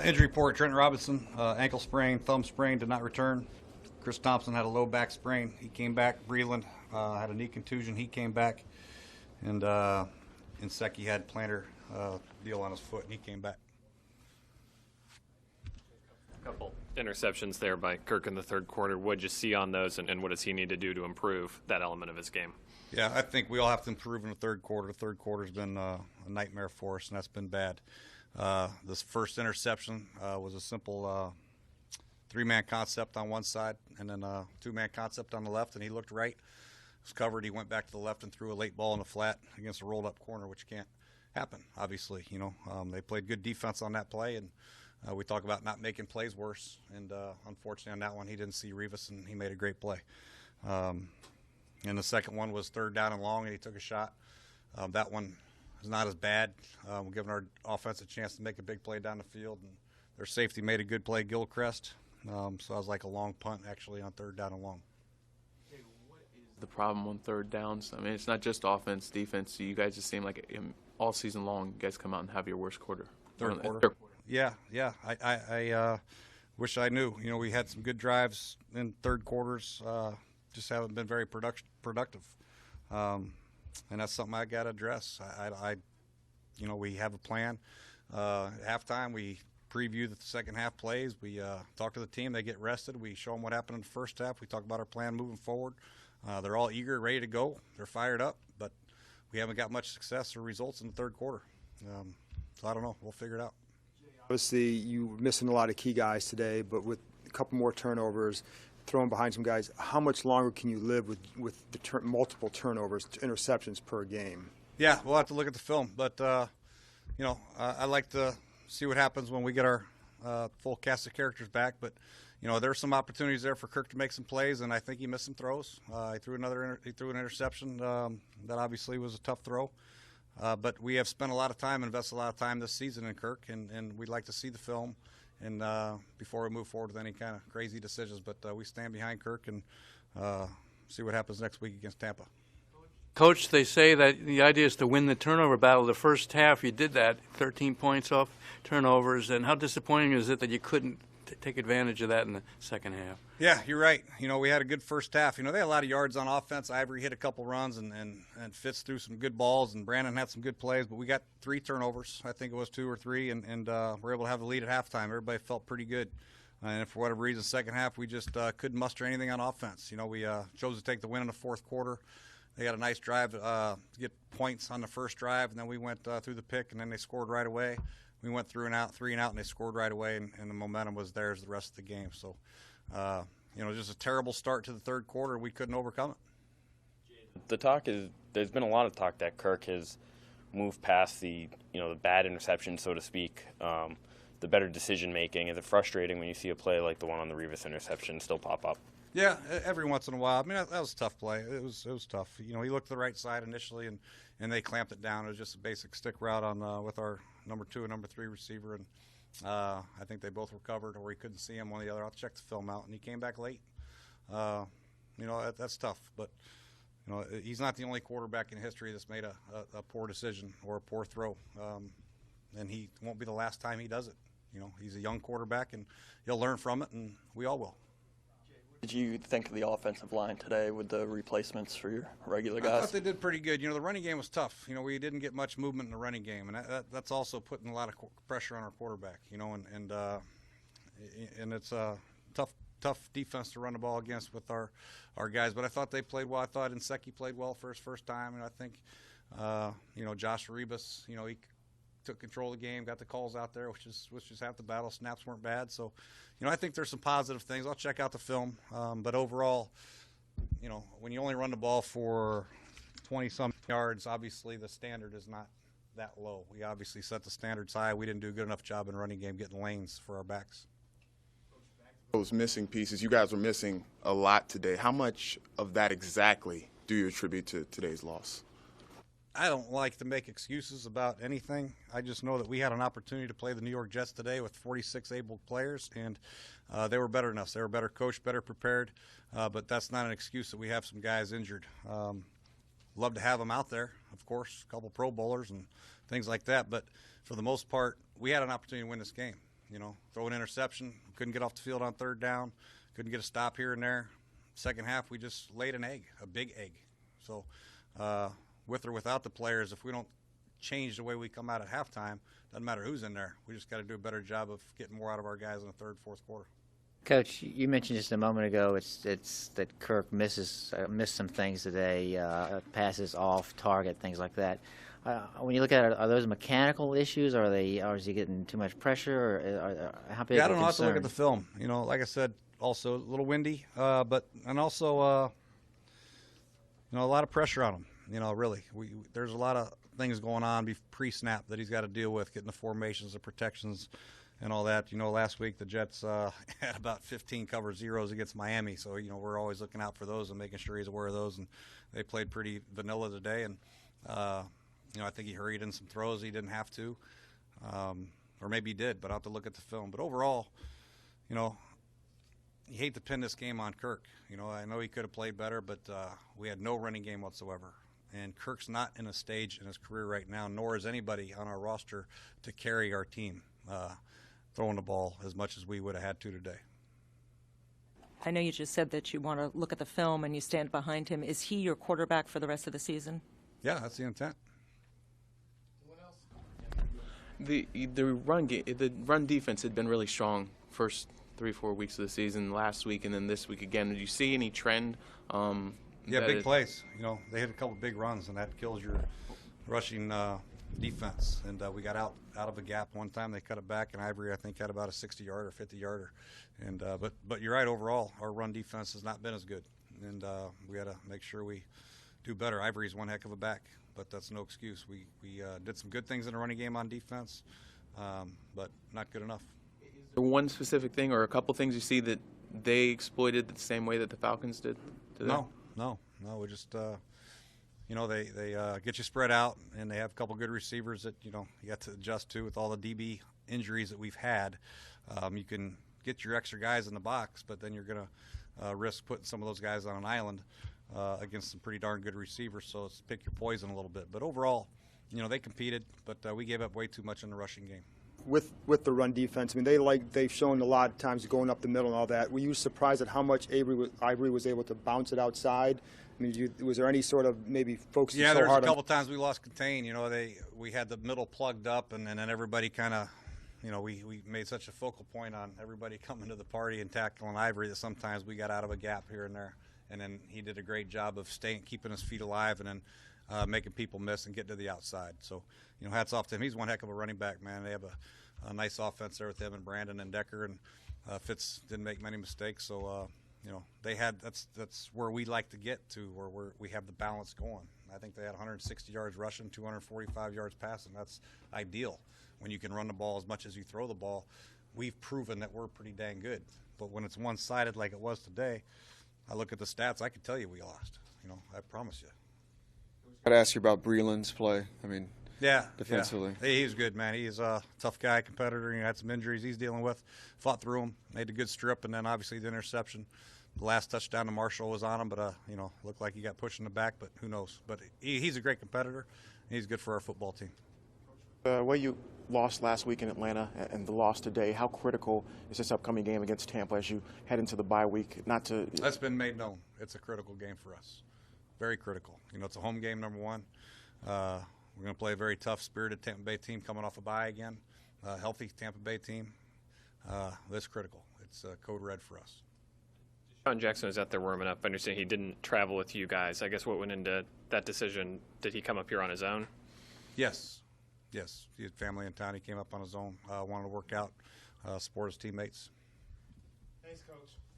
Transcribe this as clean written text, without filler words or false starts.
Injury report: Trent Robinson, ankle sprain, thumb sprain, did not return. Chris Thompson had a low back sprain. He came back. Breland had a knee contusion. He came back. And Inseki had plantar deal on his foot, and he came back. A couple interceptions there by Kirk in the third quarter. What did you see on those, and what does he need to do to improve that element of his game? Yeah, I think we all have to improve in the third quarter. The third quarter's been a nightmare for us, and that's been bad. This first interception was a simple three-man concept on one side and then a two-man concept on the left, and he looked right. It was covered. He went back to the left and threw a late ball in the flat against a rolled-up corner, which can't happen, obviously. They played good defense on that play, and we talk about not making plays worse. And unfortunately on that one, he didn't see Rivas, and he made a great play. And the second one was third down and long, and he took a shot. That one is not as bad. We're giving our offense a chance to make a big play down the field, and their safety made a good play, Gilchrist. So it was like a long punt, actually, on third down and long. What is the problem on third downs? I mean, it's not just offense, defense. You guys just seem like all season long, you guys come out and have your worst quarter. Third quarter. Yeah. I wish I knew. We had some good drives in third quarters. Just haven't been very productive. And that's something I got to address. We have a plan. At halftime, we preview the second half plays. We talk to the team. They get rested. We show them what happened in the first half. We talk about our plan moving forward. They're all eager, ready to go. They're fired up, but we haven't got much success or results in the third quarter. So I don't know. We'll figure it out. Obviously, you were missing a lot of key guys today, but with a couple more turnovers, throwing behind some guys, how much longer can you live with the multiple turnovers, interceptions per game? Yeah, we'll have to look at the film, but I like to see what happens when we get our full cast of characters back. But there's some opportunities there for Kirk to make some plays, and I think he missed some throws. He threw an interception that obviously was a tough throw. But we have spent a lot of time, invested a lot of time this season in Kirk, and we'd like to see the film and before we move forward with any kind of crazy decisions. But we stand behind Kirk and see what happens next week against Tampa. Coach, they say that the idea is to win the turnover battle. The first half, you did that, 13 points off turnovers. And how disappointing is it that you couldn't take advantage of that in the second half? Yeah, you're right. We had a good first half. They had a lot of yards on offense. Ivory hit a couple runs, and Fitz threw some good balls, and Brandon had some good plays. But we got 3 turnovers. I think it was 2 or 3, and we're able to have the lead at halftime. Everybody felt pretty good. And for whatever reason, second half, we just couldn't muster anything on offense. We chose to take the win in the fourth quarter. They had a nice drive to get points on the first drive, and then we went through the pick, and then they scored right away. We went through and out, 3 and out, and they scored right away, and the momentum was theirs the rest of the game. So, just a terrible start to the third quarter. We couldn't overcome it. The talk is there's been a lot of talk that Kirk has moved past the bad interception, so to speak, the better decision making. Is it frustrating when you see a play like the one on the Rivas interception still pop up? Yeah, every once in a while. I mean, that was a tough play. It was tough. He looked to the right side initially, and they clamped it down. It was just a basic stick route on with our number 2 and number 3 receiver, and I think they both were covered, or he couldn't see him, one or the other. I'll check the film out, and he came back late. That's tough, but he's not the only quarterback in history that's made a poor decision or a poor throw, and he won't be the last time he does it. He's a young quarterback, and he'll learn from it, and we all will. Did you think of the offensive line today with the replacements for your regular guys? I thought they did pretty good. The running game was tough. We didn't get much movement in the running game, and that's also putting a lot of pressure on our quarterback. And it's a tough defense to run the ball against with our guys. But I thought they played well. I thought Inseki played well for his first time, and I think Josh Ribas, he took control of the game, got the calls out there, which is half the battle. Snaps weren't bad, so I think there's some positive things. I'll check out the film, but overall, when you only run the ball for 20-some yards, obviously the standard is not that low. We obviously set the standards high. We didn't do a good enough job in running game getting lanes for our backs. Those missing pieces, you guys were missing a lot today. How much of that exactly do you attribute to today's loss? I don't like to make excuses about anything. I just know that we had an opportunity to play the New York Jets today with 46 able players, and they were better than us. They were better coached, better prepared, but that's not an excuse that we have some guys injured. Love to have them out there, of course, a couple Pro Bowlers and things like that, but for the most part, we had an opportunity to win this game. throw an interception, couldn't get off the field on third down, couldn't get a stop here and there. Second half, we just laid an egg, a big egg. So with or without the players, if we don't change the way we come out at halftime, doesn't matter who's in there. We just got to do a better job of getting more out of our guys in the third, fourth quarter. Coach, you mentioned just a moment ago it's that Kirk missed some things today, passes off target, things like that. When you look at it, are those mechanical issues? Or is he getting too much pressure? Or how big? Yeah, I don't know. I have to look concern? at the film. Like I said, also a little windy, and also a lot of pressure on him. Really, there's a lot of things going on pre-snap that he's got to deal with, getting the formations, the protections, and all that. Last week the Jets had about 15 cover zeros against Miami, so we're always looking out for those and making sure he's aware of those. And they played pretty vanilla today, and I think he hurried in some throws he didn't have to, or maybe he did, but I'll have to look at the film. But overall, you hate to pin this game on Kirk. I know he could have played better, but we had no running game whatsoever. And Kirk's not in a stage in his career right now, nor is anybody on our roster to carry our team throwing the ball as much as we would have had to today. I know you just said that you want to look at the film and you stand behind him. Is he your quarterback for the rest of the season? Yeah, that's the intent. The run defense had been really strong first 3-4 weeks of the season, last week and then this week again. Did you see any trend? Yeah, big plays. They hit a couple big runs, and that kills your rushing defense. And we got out of a gap one time. They cut it back, and Ivory, I think, had about a 60-yarder, 50-yarder. And but you're right. Overall, our run defense has not been as good, and we got to make sure we do better. Ivory's one heck of a back, but that's no excuse. We did some good things in the running game on defense, but not good enough. Is there one specific thing or a couple things you see that they exploited the same way that the Falcons did today? No. We just, they get you spread out, and they have a couple good receivers that, you got to adjust to with all the DB injuries that we've had. You can get your extra guys in the box, but then you're going to risk putting some of those guys on an island against some pretty darn good receivers, so it's pick your poison a little bit. But overall, they competed, but we gave up way too much in the rushing game. With the run defense, I mean, they've shown a lot of times going up the middle and all that. Were you surprised at how much Ivory was able to bounce it outside? I mean, was there any sort of maybe focusing so hard on? Yeah, there's a couple times we lost contain. We had the middle plugged up, and then everybody kind of, we made such a focal point on everybody coming to the party and tackling Ivory that sometimes we got out of a gap here and there. And then he did a great job of keeping his feet alive, and then making people miss and getting to the outside. So, hats off to him. He's one heck of a running back, man. They have a nice offense there with him and Brandon and Decker, and Fitz didn't make many mistakes. So, they had that's where we like to get to, where we have the balance going. I think they had 160 yards rushing, 245 yards passing. That's ideal when you can run the ball as much as you throw the ball. We've proven that we're pretty dang good. But when it's one-sided like it was today, I look at the stats, I can tell you we lost. I promise you. Got to ask you about Breland's play. I mean, defensively. Yeah. He's good, man. He's a tough guy, competitor. He had some injuries he's dealing with. Fought through them, made a good strip, and then obviously the interception. The last touchdown to Marshall was on him, but looked like he got pushed in the back, but who knows. But he's a great competitor. He's good for our football team. The way you lost last week in Atlanta and the loss today, how critical is this upcoming game against Tampa as you head into the bye week? That's been made known. It's a critical game for us. Very critical. It's a home game, number one. We're going to play a very tough, spirited Tampa Bay team coming off a bye again. Healthy Tampa Bay team. That's critical. It's code red for us. Sean Jackson was out there warming up. I understand he didn't travel with you guys. I guess what went into that decision? Did he come up here on his own? Yes. He had family in town. He came up on his own. Wanted to work out, support his teammates. Thanks, Coach.